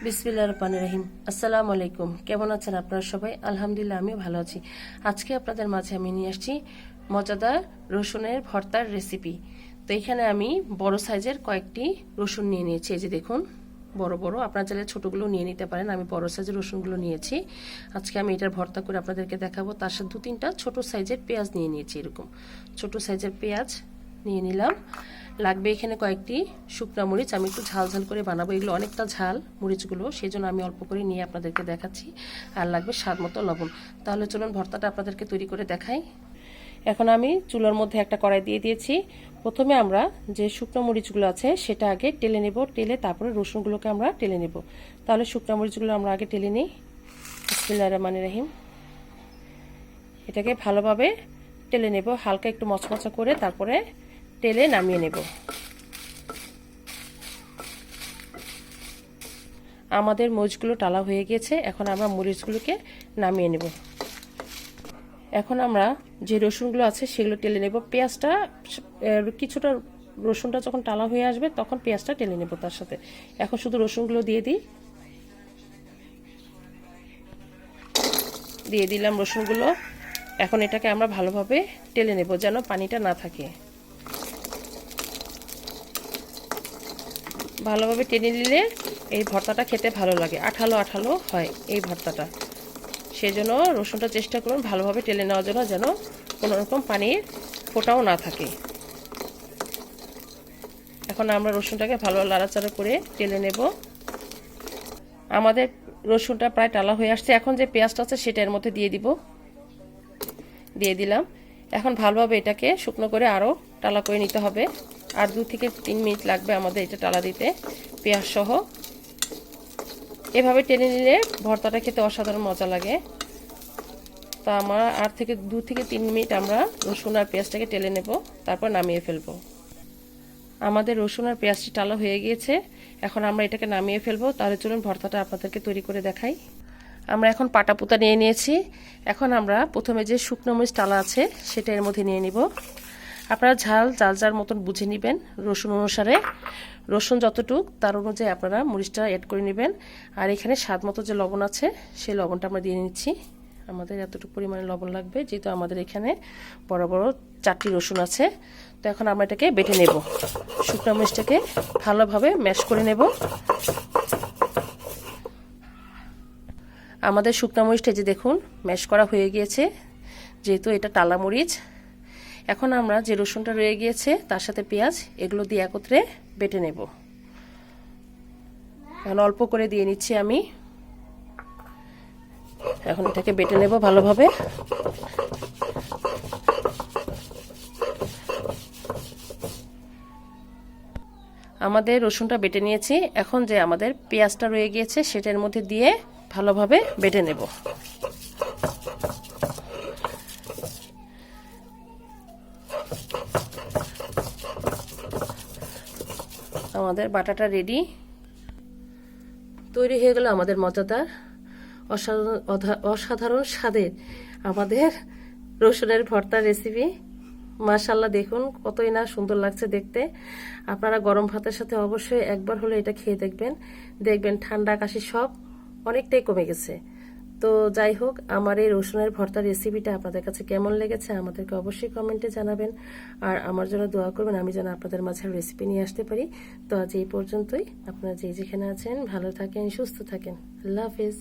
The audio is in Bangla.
বিসমিল্লাহির রহমানির রহিম। আসসালামু আলাইকুম। কেমন আছেন আপনারা সবাই? আলহামদুলিল্লাহ আমি ভালো আছি। আজকে আপনাদের মাঝে আমি নিয়ে আসছি মজাদার রসুনের ভর্তার রেসিপি। তো এখানে আমি বড় সাইজের কয়েকটি রসুন নিয়ে নিয়েছি। এই যে দেখুন, বড় বড়, আপনারা চাইলে ছোটগুলো নিয়ে নিতে পারেন। আমি বড় সাইজের রসুনগুলো নিয়েছি। আজকে আমি এটার ভর্তা করে আপনাদেরকে দেখাবো। তার সাথে 2-3টা ছোট সাইজের পেঁয়াজ নিয়ে নিয়েছি। এরকম ছোট সাইজের পেঁয়াজ নিয়ে নিলাম। লাগবে এখানে কয়েকটি শুকনা মরিচ। আমি একটু ঝাল ঝাল করে বানাবো, এগুলো অনেকটা ঝাল মরিচগুলো, সেই জন্য আমি অল্প করে নিয়ে আপনাদেরকে দেখাচ্ছি। আর লাগবে স্বাদ মতো লবণ। তাহলে চলুন ভর্তাটা আপনাদেরকে তৈরি করে দেখাই। এখন আমি চুলার মধ্যে একটা কড়াই দিয়ে দিয়েছি। প্রথমে আমরা যে শুকনো মরিচগুলো আছে সেটা আগে টেলে নেব, টেলে তারপরে রসুনগুলোকে আমরা টেলে নেব। তাহলে শুকনো মরিচগুলো আমরা আগে টেলে নিই। বিসমিল্লাহির রহমানির রহিম। এটাকে ভালোভাবে টেলে নেব, হালকা একটু মচমচা করে, তারপরে টেলে নামিয়ে নেব। আমাদের মরিচগুলো টালা হয়ে গেছে। এখন আমরা মরিচগুলোকে নামিয়ে নেব। এখন আমরা যে রসুনগুলো আছে সেগুলো টেলে নেব। পেঁয়াজটা কিছুটা, রসুনটা যখন টালা হয়ে আসবে তখন পেঁয়াজটা টেলে নেব তার সাথে। এখন শুধু রসুনগুলো দিয়ে দিলাম রসুনগুলো। এখন এটাকে আমরা ভালোভাবে টেলে নেব যেন পানিটা না থাকে। ভালোভাবে টেনে নিলে এই ভর্তাটা খেতে ভালো লাগে, আঠালো আঠালো হয় এই ভর্তাটা। সেই জন্য রসুনটা চেষ্টা করুন ভালোভাবে টেলে নেওয়ার জন্য, যেন কোনো রকম পানির ফোঁটাও না থাকে। এখন আমরা রসুনটাকে ভালো লাড়াচাড়া করে টেলে নেব। আমাদের রসুনটা প্রায় টালা হয়ে আসছে। এখন যে পেঁয়াজটা আছে সেটা এর মধ্যে দিয়ে দিলাম। এখন ভালোভাবে এটাকে শুকনো করে আরও টালা করে নিতে হবে। আর 2 থেকে 3 মিনিট লাগবে আমাদের এটা টালা দিতে, পেঁয়াজ সহ। এভাবে টেনে নিলে ভর্তাটা খেতে অসাধারণ মজা লাগে। তা আমরা 2 থেকে 3 মিনিট আমরা রসুন আর পেঁয়াজটাকে টেলে নেব, তারপর নামিয়ে ফেলবো। আমাদের রসুন আর পেঁয়াজটি টালা হয়ে গিয়েছে। এখন আমরা এটাকে নামিয়ে ফেলবো। তাহলে চলুন ভর্তাটা আপনাদেরকে তৈরি করে দেখাই। আমরা এখন পাটা পুতা নিয়ে নিয়েছি। এখন আমরা প্রথমে যে শুকনো মরিচ টালা আছে সেটা এর মধ্যে নিয়ে নিব। আপনারা ঝাল যার যার মতন বুঝে নেবেন, রসুন অনুসারে। রসুন যতটুক তার অনুযায়ী আপনারা মরিচটা অ্যাড করে নেবেন। আর এখানে স্বাদ মতো যে লবণ আছে সেই লবণটা আমরা দিয়ে নিচ্ছি। আমাদের এতটুকু পরিমাণে লবণ লাগবে, যেহেতু আমাদের এখানে বড় বড় 4টি রসুন আছে। তো এখন আমরা এটাকে বেটে নেব। শুকনো মরিচটাকে ভালোভাবে ম্যাশ করে নেব। আমাদের শুকনো মরিচটা যে দেখুন ম্যাশ করা হয়ে গিয়েছে, যেহেতু এটা টালা মরিচ। এখন আমরা যে রসুনটা রয়ে গিয়েছে তার সাথে পেঁয়াজ, এগুলো দিয়ে একত্রে বেটে নেব। এখন অল্প করে দিয়ে নিচ্ছি আমি। এখন এটাকে বেটে নেব ভালোভাবে। আমাদের রসুনটা বেটে নিয়েছি। এখন যে আমাদের পেঁয়াজটা রয়ে গিয়েছে সেটার মধ্যে দিয়ে ভালোভাবে বেটে নেব। আমাদের বাটাটা রেডি, তৈরি হয়ে গেল আমাদের মজাদার অসাধারণ স্বাদের আমাদের রসুনের ভর্তার রেসিপি। মাশাআল্লাহ, দেখুন কতই না সুন্দর লাগছে দেখতে। আপনারা গরম ভাতের সাথে অবশ্যই একবার হলে এটা খেয়ে দেখবেন ঠান্ডা কাশি সব অনেকটাই কমে গেছে। তো যাই হোক, আমার এই রসুনের ভর্তার রেসিপিটা আপনাদের কাছে কেমন লেগেছে আমাদেরকে অবশ্যই কমেন্টে জানাবেন। আর আমার জন্য দোয়া করবেন, আমি যেন আপনাদের মাঝে রেসিপি নিয়ে আসতে পারি। তো আজ এই পর্যন্তই। আপনারা যেখানে আছেন ভালো থাকেন, সুস্থ থাকেন। আল্লাহ হাফেজ।